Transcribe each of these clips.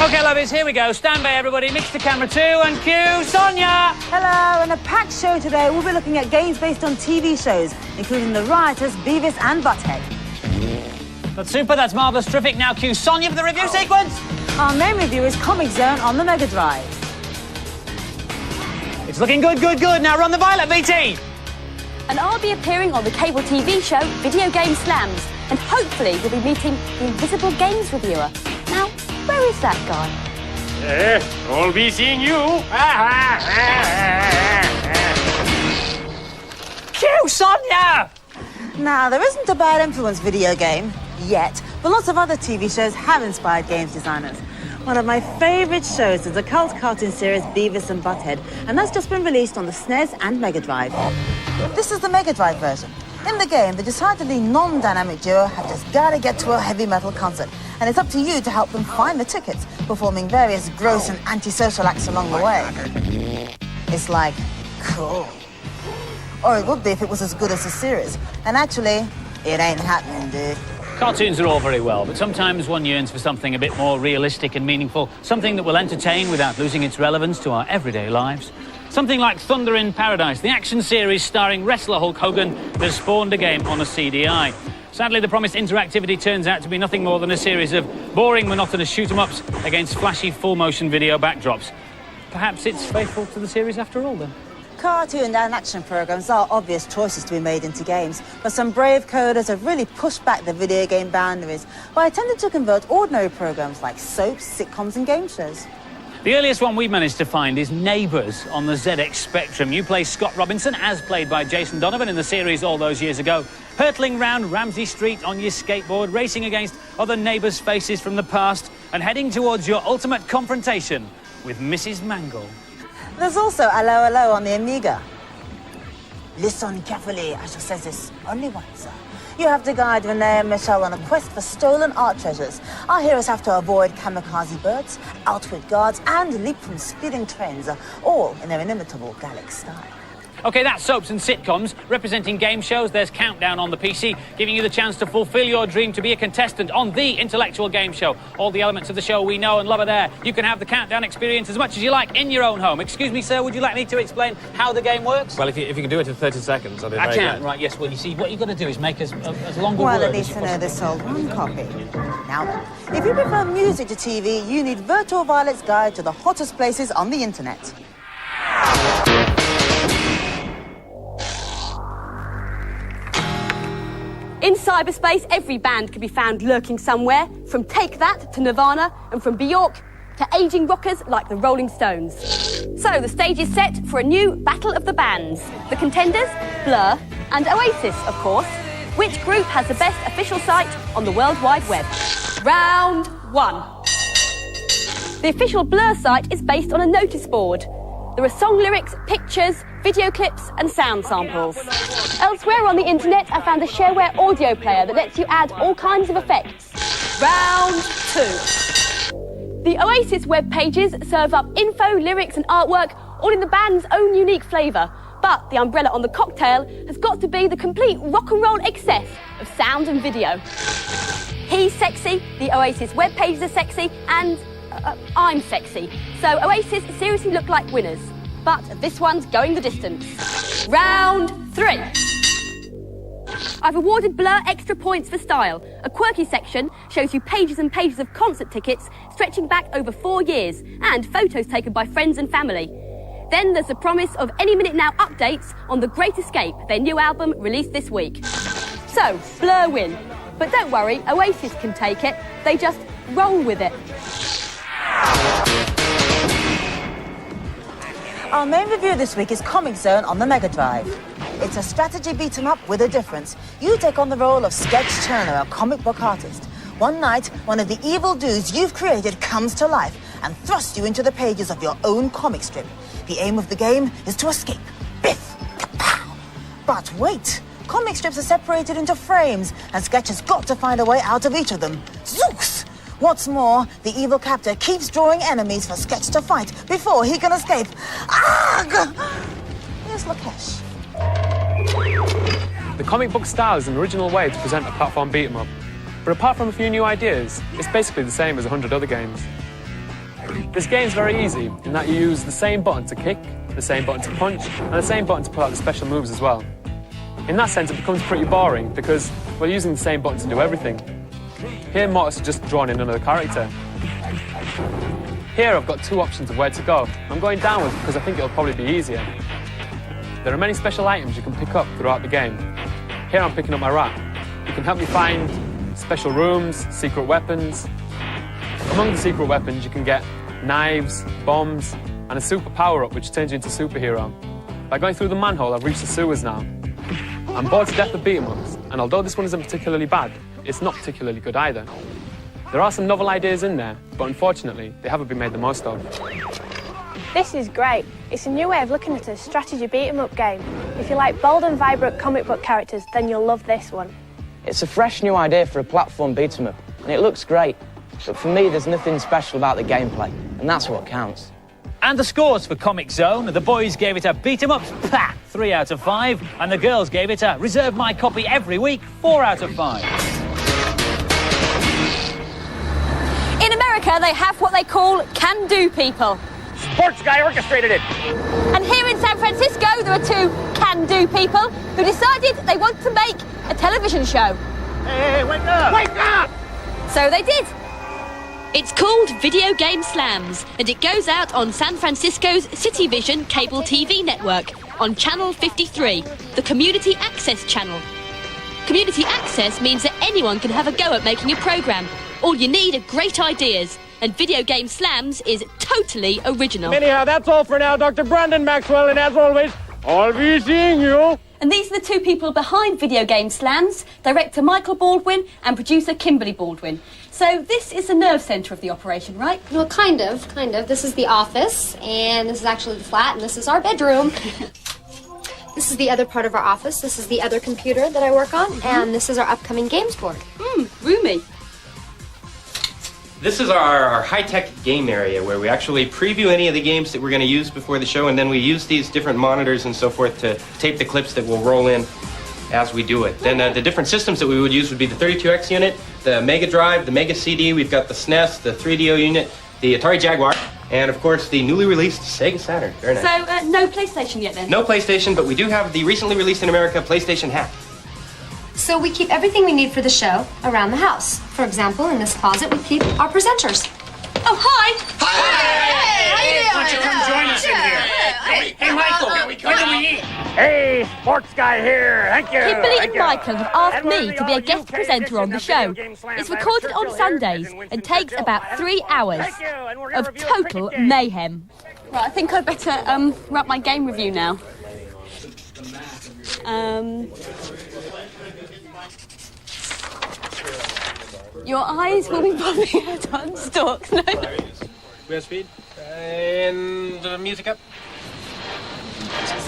OK, lovies, here we go. Stand by, everybody. Mix to camera 2 and cue Sonya! Hello, in a packed show today, we'll be looking at games based on TV shows, including the riotous Beavis and Butthead. That's super, that's marvellous, terrific. Now cue Sonya for the review sequence. Our main review is Comic Zone on the Mega Drive. It's looking good, good, good. Now run the violet, VT. And I'll be appearing on the cable TV show Video Game Slams, and hopefully we'll be meeting the Invisible Games reviewer. Now, where is that guy? I'll be seeing you. Cue Sonya! Now, there isn't a bad influence video game, yet, but lots of other TV shows have inspired games designers. One of my favourite shows is the cult cartoon series Beavis and Butthead, and that's just been released on the SNES and Mega Drive. This is the Mega Drive version. In the game, the decidedly non-dynamic duo have just got to get to a heavy metal concert, and it's up to you to help them find the tickets, performing various gross and antisocial acts along the way. It's like, cool. Or it would be if it was as good as the series. And actually, it ain't happening, dude. Cartoons are all very well, but sometimes one yearns for something a bit more realistic and meaningful, something that will entertain without losing its relevance to our everyday lives. Something like Thunder in Paradise, the action series starring wrestler Hulk Hogan that spawned a game on a CDI. Sadly, the promised interactivity turns out to be nothing more than a series of boring, monotonous shoot-'em-ups against flashy full-motion video backdrops. Perhaps it's faithful to the series after all, then. Cartoon and action programs are obvious choices to be made into games, but some brave coders have really pushed back the video game boundaries by attempting to convert ordinary programs like soaps, sitcoms and game shows. The earliest one we've managed to find is Neighbours on the ZX Spectrum. You play Scott Robinson, as played by Jason Donovan in the series all those years ago, hurtling round Ramsey Street on your skateboard, racing against other neighbours' faces from the past and heading towards your ultimate confrontation with Mrs. Mangle. There's also Allo Allo on the Amiga. Listen carefully, I shall say this only once. You have to guide Renee and Michelle on a quest for stolen art treasures. Our heroes have to avoid kamikaze birds, outwit guards, and leap from speeding trains, all in their inimitable Gallic style. OK, that's soaps and sitcoms. Representing game shows, there's Countdown on the PC, giving you the chance to fulfil your dream to be a contestant on the intellectual game show. All the elements of the show we know and love are there. You can have the Countdown experience as much as you like in your own home. Excuse me, sir, would you like me to explain how the game works? Well, if you can do it in 30 seconds, I'll be very I can, good. right, yes. Well, you see, what you've got to do is make as long a Well, word at as least you to know possibly this sold one copy. Now then, if you prefer music to TV, you need Virtual Violet's guide to the hottest places on the internet. In cyberspace, every band can be found lurking somewhere, from Take That to Nirvana, and from Bjork to ageing rockers like the Rolling Stones. So the stage is set for a new battle of the bands. The contenders, Blur, and Oasis, of course. Which group has the best official site on the World Wide Web? Round 1. The official Blur site is based on a notice board. There are song lyrics, pictures, video clips and sound samples. Elsewhere on the internet, I found a shareware audio player that lets you add all kinds of effects. Round 2. The Oasis web pages serve up info, lyrics and artwork, all in the band's own unique flavour. But the umbrella on the cocktail has got to be the complete rock and roll excess of sound and video. He's sexy, the Oasis web pages are sexy, and I'm sexy. So Oasis seriously look like winners. But this one's going the distance. Round 3. I've awarded Blur extra points for style. A quirky section shows you pages and pages of concert tickets stretching back over 4 years and photos taken by friends and family. Then there's the promise of any minute now updates on The Great Escape, their new album released this week. So, Blur win. But don't worry, Oasis can take it. They just roll with it. Our main review this week is Comic Zone on the Mega Drive. It's a strategy beat-em-up with a difference. You take on the role of Sketch Turner, a comic book artist. One night, one of the evil dudes you've created comes to life and thrusts you into the pages of your own comic strip. The aim of the game is to escape. Biff! Kapow! But wait! Comic strips are separated into frames, and Sketch has got to find a way out of each of them. Zooks! What's more, the evil captor keeps drawing enemies for Sketch to fight before he can escape. Arrgh! Here's Lakesh. The comic book style is an original way to present a platform beat-em-up. But apart from a few new ideas, it's basically the same as 100 other games. This game's very easy in that you use the same button to kick, the same button to punch, and the same button to pull out the special moves as well. In that sense, it becomes pretty boring because we're using the same button to do everything. Here, Mortis has just drawn in another character. Here, I've got two options of where to go. I'm going downwards because I think it'll probably be easier. There are many special items you can pick up throughout the game. Here, I'm picking up my rat. You can help me find special rooms, secret weapons. Among the secret weapons, you can get knives, bombs, and a super power-up which turns you into a superhero. By going through the manhole, I've reached the sewers now. I'm bored to death of beat-em-ups, and although this one isn't particularly bad, it's not particularly good either. There are some novel ideas in there, but unfortunately, they haven't been made the most of. This is great. It's a new way of looking at a strategy beat-em-up game. If you like bold and vibrant comic book characters, then you'll love this one. It's a fresh new idea for a platform beat-em-up, and it looks great. But for me, there's nothing special about the gameplay, and that's what counts. And the scores for Comic Zone, the boys gave it a beat-em-ups, 3 out of 5, and the girls gave it a reserve my copy every week, 4 out of 5. In America, they have what they call can-do people. Sports guy orchestrated it. And here in San Francisco, there are two can-do people who decided they want to make a television show. Hey, wake up! Wake up! So they did. It's called Video Game Slams, and it goes out on San Francisco's CityVision cable TV network on Channel 53, the Community Access channel. Community Access means that anyone can have a go at making a programme. All you need are great ideas, and Video Game Slams is totally original. Anyhow, that's all for now, Dr. Brandon Maxwell, and as always, I'll be seeing you. And these are the two people behind Video Game Slams, director Michael Baldwin and producer Kimberly Baldwin. So this is the nerve centre of the operation, right? Well, kind of. This is the office, and this is actually the flat, and this is our bedroom. This is the other part of our office. This is the other computer that I work on, and this is our upcoming games board. Roomy. This is our high-tech game area where we actually preview any of the games that we're going to use before the show, and then we use these different monitors and so forth to tape the clips that will roll in as we do it. Then the different systems that we would use would be the 32X unit, the Mega Drive, the Mega CD, we've got the SNES, the 3DO unit, the Atari Jaguar, and of course the newly released Sega Saturn. Very nice. So no PlayStation yet then? No PlayStation, but we do have the recently released in America PlayStation Hat. So we keep everything we need for the show around the house. For example, in this closet, we keep our presenters. Oh, hi! Hey, why don't you come join us in here? Hey, Michael, when do we eat? Hey, sports guy here. Thank you. Kimberly and Michael have asked me to be a guest presenter on the show. It's recorded on Sundays and takes about 3 hours of total mayhem. Right, I think I'd better wrap my game review now. Your eyes will be popping out on stalks, no? We have speed. And the music up.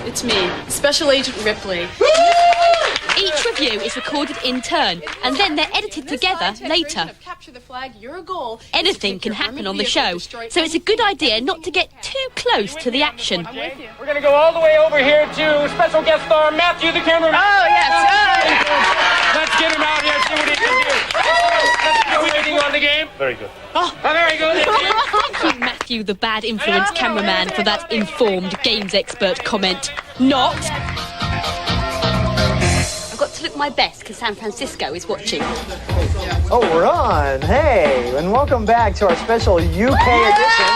It's me, Special Agent Ripley. Each review is recorded in turn, and then they're edited together later. Capture the flag, you're a goal. Anything can happen on the show, so it's a good idea not to get too close to the action. We're going to go all the way over here to special guest star Matthew the cameraman. Oh, yes. Let's get him out here, see what he can do. Are we waiting on the game? Very good. Oh, very good. Thank you, Matthew, the bad influence cameraman, for that informed games expert comment. Not. I've got to look my best because San Francisco is watching. Oh, we're on. Hey, and welcome back to our special UK edition.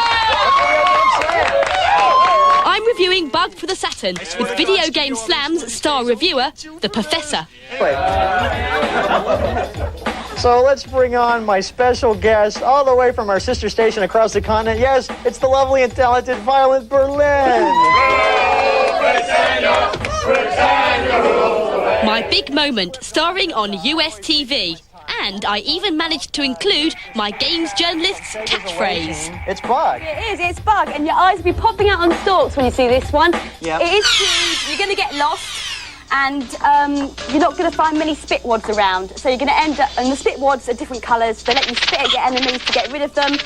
I'm reviewing Bug for the Saturn with Video Game Slams star reviewer, the Professor. So let's bring on my special guest all the way from our sister station across the continent. Yes, it's the lovely and talented Violet Berlin. My big moment, starring on US TV. And I even managed to include my games journalist's catchphrase. It's Bug. It is, it's Bug, and your eyes will be popping out on stalks when you see this one. Yep. It is huge, you're going to get lost, and you're not going to find many spit wads around. So you're going to end up, and the spit wads are different colours. They let you spit at your enemies to get rid of them.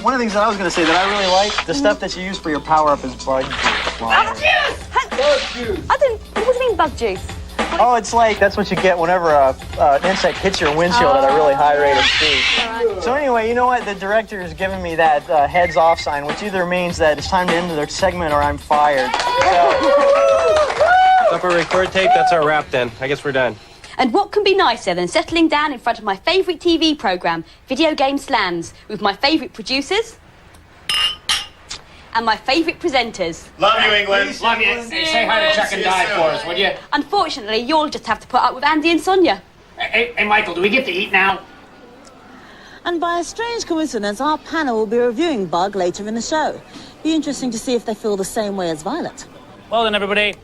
One of the things that I was going to say that I really like, the stuff that you use for your power-up is bug juice. Bug juice! Bug juice! What do you mean bug juice? Oh, it's like that's what you get whenever an insect hits your windshield at a really high rate of speed. So anyway, you know what? The director has given me that heads off sign, which either means that it's time to end the segment or I'm fired. So for record tape, that's our wrap then. I guess we're done. And what can be nicer than settling down in front of my favourite TV programme, Video Game Slams, with my favourite producers and my favourite presenters. Love you, England. Love you. Say hi to Chuck and Di for us, would you? Unfortunately, you'll just have to put up with Andy and Sonya. Hey, Michael, do we get to eat now? And by a strange coincidence, our panel will be reviewing Bug later in the show. Be interesting to see if they feel the same way as Violet. Well then, everybody,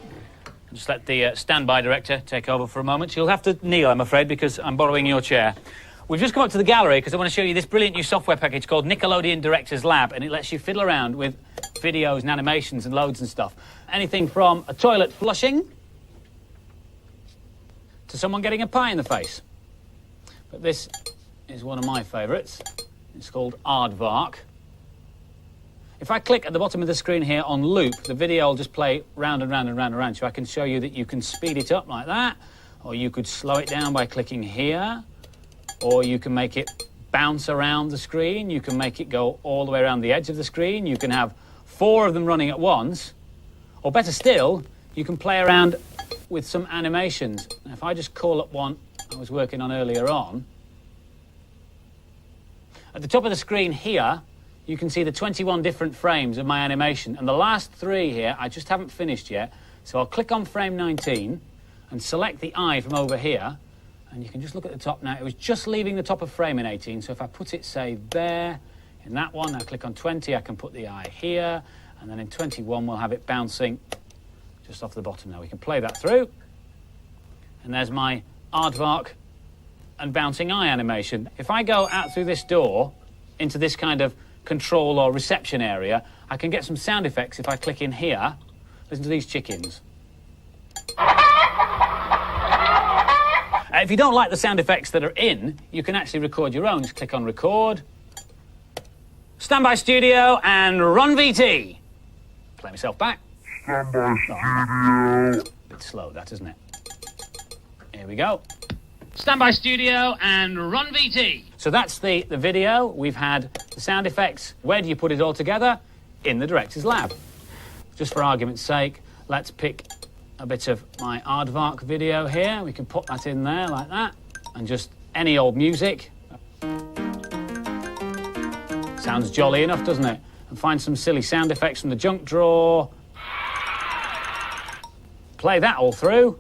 just let the standby director take over for a moment. You'll have to kneel, I'm afraid, because I'm borrowing your chair. We've just come up to the gallery because I want to show you this brilliant new software package called Nickelodeon Director's Lab, and it lets you fiddle around with videos and animations and loads and stuff. Anything from a toilet flushing to someone getting a pie in the face. But this is one of my favourites. It's called Aardvark. If I click at the bottom of the screen here on loop, the video will just play round and round and round and round. So I can show you that you can speed it up like that, or you could slow it down by clicking here, or you can make it bounce around the screen. You can make it go all the way around the edge of the screen. You can have 4 of them running at once. Or better still, you can play around with some animations. Now, if I just call up one I was working on earlier on, at the top of the screen here, you can see the 21 different frames of my animation. And the last 3 here, I just haven't finished yet. So I'll click on frame 19 and select the eye from over here. And you can just look at the top now. It was just leaving the top of frame in 18. So if I put it, say, there, in that one, I click on 20, I can put the eye here. And then in 21, we'll have it bouncing just off the bottom now. We can play that through. And there's my aardvark and bouncing eye animation. If I go out through this door into this kind of control or reception area, I can get some sound effects if I click in here. Listen to these chickens. If you don't like the sound effects that are in, you can actually record your own. Just click on record. Standby studio and run VT. Play myself back. Standby studio. Bit slow, that, isn't it? Here we go. Standby studio and run VT. So that's the video. We've had the sound effects. Where do you put it all together? In the director's lab. Just for argument's sake, let's pick a bit of my Aardvark video here. We can put that in there like that. And just any old music. Sounds jolly enough, doesn't it? And find some silly sound effects from the junk drawer. Play that all through.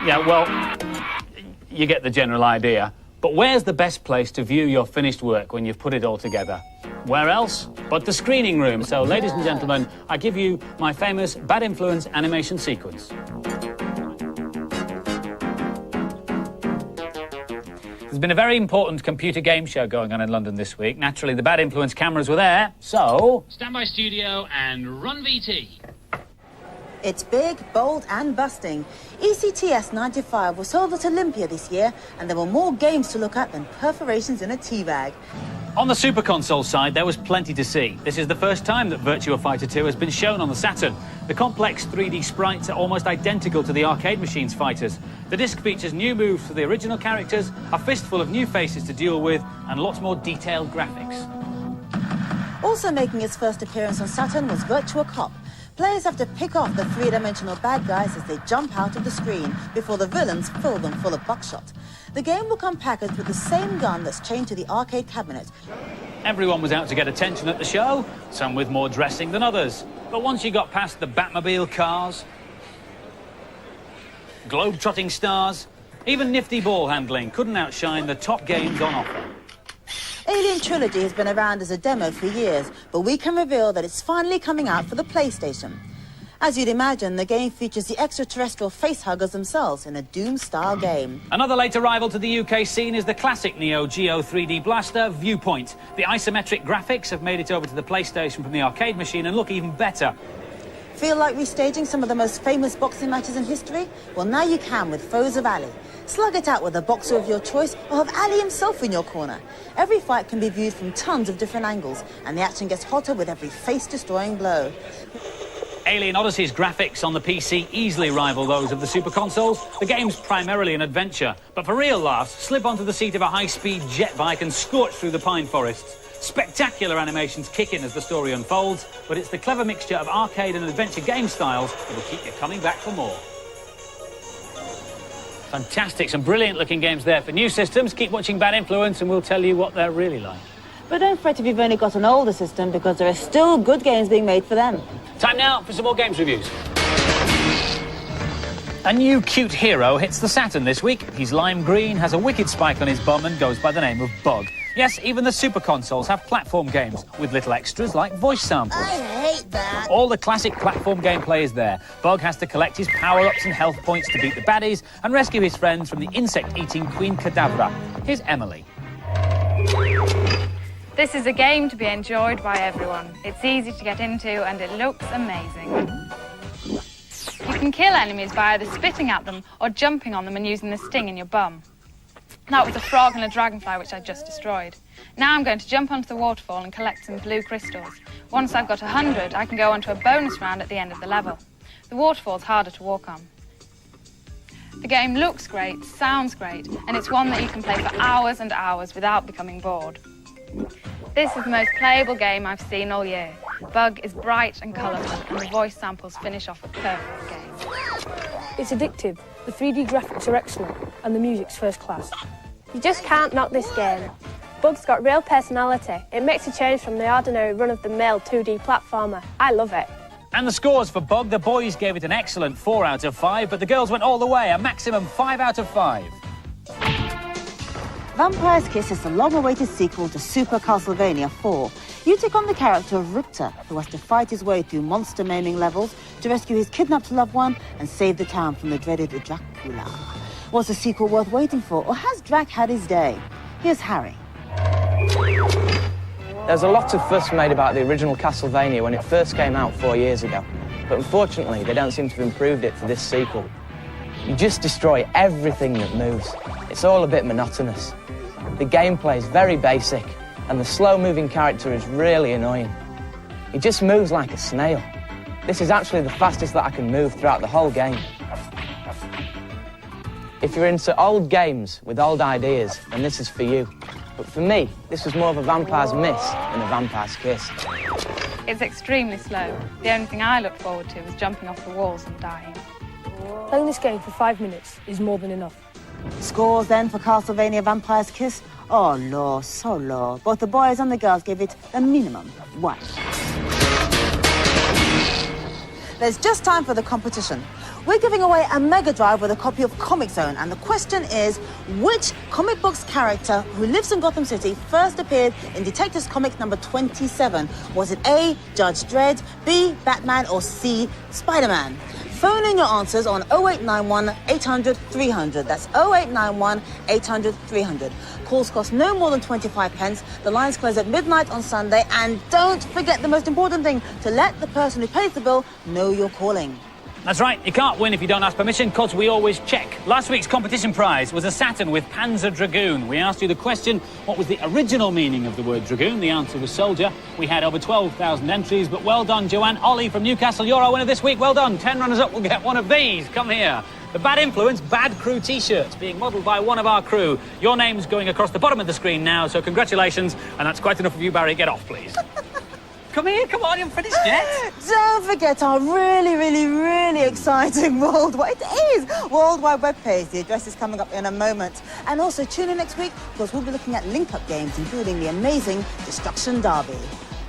Yeah, well, you get the general idea. But where's the best place to view your finished work when you've put it all together? Where else but the screening room? So, ladies and gentlemen, I give you my famous Bad Influence animation sequence. There's been a very important computer game show going on in London this week. Naturally, the Bad Influence cameras were there, so... Standby studio and run VT. It's big, bold and busting. ECTS 95 was sold at Olympia this year, and there were more games to look at than perforations in a tea bag. On the Super Console side, there was plenty to see. This is the first time that Virtua Fighter 2 has been shown on the Saturn. The complex 3D sprites are almost identical to the arcade machine's fighters. The disc features new moves for the original characters, a fistful of new faces to deal with, and lots more detailed graphics. Also making its first appearance on Saturn was Virtua Cop. Players have to pick off the three-dimensional bad guys as they jump out of the screen before the villains fill them full of buckshot. The game will come packaged with the same gun that's chained to the arcade cabinet. Everyone was out to get attention at the show, some with more dressing than others. But once you got past the Batmobile cars, globe-trotting stars, even nifty ball handling couldn't outshine the top games on offer. Alien Trilogy has been around as a demo for years, but we can reveal that it's finally coming out for the PlayStation. As you'd imagine, the game features the extraterrestrial facehuggers themselves in a Doom-style game. Another late arrival to the UK scene is the classic Neo Geo 3D blaster, Viewpoint. The isometric graphics have made it over to the PlayStation from the arcade machine and look even better. Feel like restaging some of the most famous boxing matches in history? Well, now you can with Foes of Ali. Slug it out with a boxer of your choice or have Ali himself in your corner. Every fight can be viewed from tons of different angles, and the action gets hotter with every face-destroying blow. Alien Odyssey's graphics on the PC easily rival those of the Super Consoles. The game's primarily an adventure, but for real laughs, slip onto the seat of a high-speed jet bike and scorch through the pine forests. Spectacular animations kick in as the story unfolds, but it's the clever mixture of arcade and adventure game styles that will keep you coming back for more. Fantastic, some brilliant-looking games there for new systems. Keep watching Bad Influence and we'll tell you what they're really like. But don't fret if you've only got an older system, because there are still good games being made for them. Time now for some more games reviews. A new cute hero hits the Saturn this week. He's lime green, has a wicked spike on his bum and goes by the name of Bug. Yes, even the Super Consoles have platform games with little extras like voice samples. I hate that. All the classic platform gameplay is there. Bug has to collect his power-ups and health points to beat the baddies and rescue his friends from the insect-eating Queen Cadabra. Here's Emily. This is a game to be enjoyed by everyone. It's easy to get into and it looks amazing. You can kill enemies by either spitting at them or jumping on them and using the sting in your bum. That was a frog and a dragonfly which I just destroyed. Now I'm going to jump onto the waterfall and collect some blue crystals. Once I've got 100, I can go onto a bonus round at the end of the level. The waterfall's harder to walk on. The game looks great, sounds great, and it's one that you can play for hours and hours without becoming bored. This is the most playable game I've seen all year. Bug is bright and colourful, and the voice samples finish off a perfect game. It's addictive, the 3D graphics are excellent, and the music's first class. You just can't knock this game. Bug's got real personality. It makes a change from the ordinary run-of-the-mill 2D platformer. I love it. And the scores for Bug, the boys gave it an excellent 4 out of 5, but the girls went all the way, a maximum 5 out of 5. Vampire's Kiss is the long-awaited sequel to Super Castlevania 4. You take on the character of Richter, who has to fight his way through monster-maiming levels to rescue his kidnapped loved one and save the town from the dreaded Dracula. Was the sequel worth waiting for, or has Drac had his day? Here's Harry. There's a lot of fuss made about the original Castlevania when it first came out 4 years ago, but unfortunately they don't seem to have improved it for this sequel. You just destroy everything that moves. It's all a bit monotonous. The gameplay is very basic, and the slow-moving character is really annoying. He just moves like a snail. This is actually the fastest that I can move throughout the whole game. If you're into old games with old ideas, then this is for you. But for me, this was more of a Vampire's Miss than a Vampire's Kiss. It's extremely slow. The only thing I look forward to is jumping off the walls and dying. Playing this game for 5 minutes is more than enough. Scores then for Castlevania Vampire's Kiss? Oh, low, so low. Both the boys and the girls gave it a minimum of 1. There's just time for the competition. We're giving away a Mega Drive with a copy of Comic Zone, and the question is, which comic books character who lives in Gotham City first appeared in Detectives Comics number 27? Was it A, Judge Dredd, B, Batman, or C, Spider-Man? Phone in your answers on 0891 800 300. That's 0891 800 300. Calls cost no more than 25 pence. The lines close at midnight on Sunday. And don't forget the most important thing, to let the person who pays the bill know you're calling. That's right, you can't win if you don't ask permission, because we always check. Last week's competition prize was a Saturn with Panzer Dragoon. We asked you the question, what was the original meaning of the word Dragoon? The answer was soldier. We had over 12,000 entries, but well done, Joanne. Ollie from Newcastle, you're our winner this week. Well done. 10 runners-up will get one of these. Come here. The Bad Influence Bad Crew T-shirts, being modelled by one of our crew. Your name's going across the bottom of the screen now, so congratulations. And that's quite enough of you, Barry. Get off, please. Come here, come on, you haven't finished yet. Don't forget our really exciting worldwide webpage. The address is coming up in a moment. And also tune in next week, because we'll be looking at link-up games, including the amazing Destruction Derby.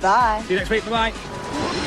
Bye. See you next week, bye-bye.